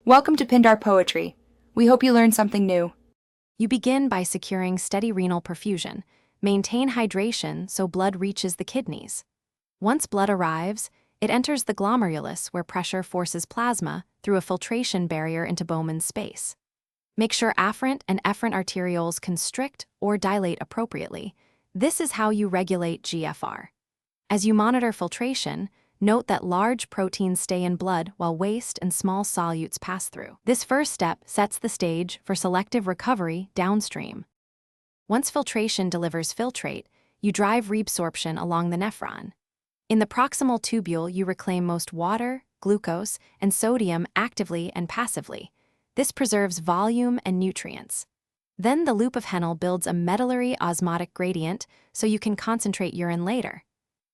Welcome to Pindar Poetry. We hope you learned something new. You begin by securing steady renal perfusion. Maintain hydration so blood reaches the kidneys. Once blood arrives, it enters the glomerulus where pressure forces plasma through a filtration barrier into Bowman's space. Make sure afferent and efferent arterioles constrict or dilate appropriately. This is how you regulate GFR. As you monitor filtration, note that large proteins stay in blood while waste and small solutes pass through. This first step sets the stage for selective recovery downstream. Once filtration delivers filtrate, you drive reabsorption along the nephron. In the proximal tubule, you reclaim most water, glucose, and sodium actively and passively. This preserves volume and nutrients. Then the loop of Henle builds a medullary osmotic gradient so you can concentrate urine later.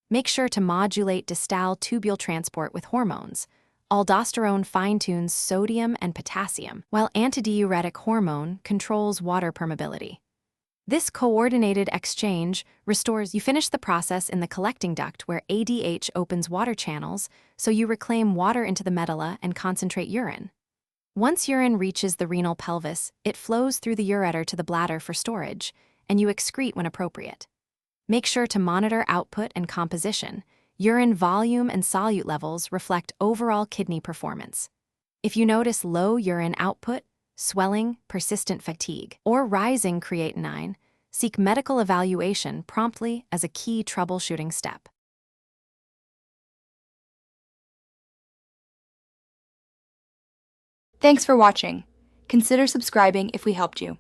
Make sure to modulate distal tubule transport with hormones. Aldosterone fine-tunes sodium and potassium, while antidiuretic hormone controls water permeability. This coordinated exchange restores. You finish the process in the collecting duct where ADH opens water channels, so you reclaim water into the medulla and concentrate urine. Once urine reaches the renal pelvis, it flows through the ureter to the bladder for storage, and you excrete when appropriate. Make sure to monitor output and composition. Urine volume and solute levels reflect overall kidney performance. If you notice low urine output, swelling, persistent fatigue, or rising creatinine, seek medical evaluation promptly as a key troubleshooting step. Thanks for watching. Consider subscribing if we helped you.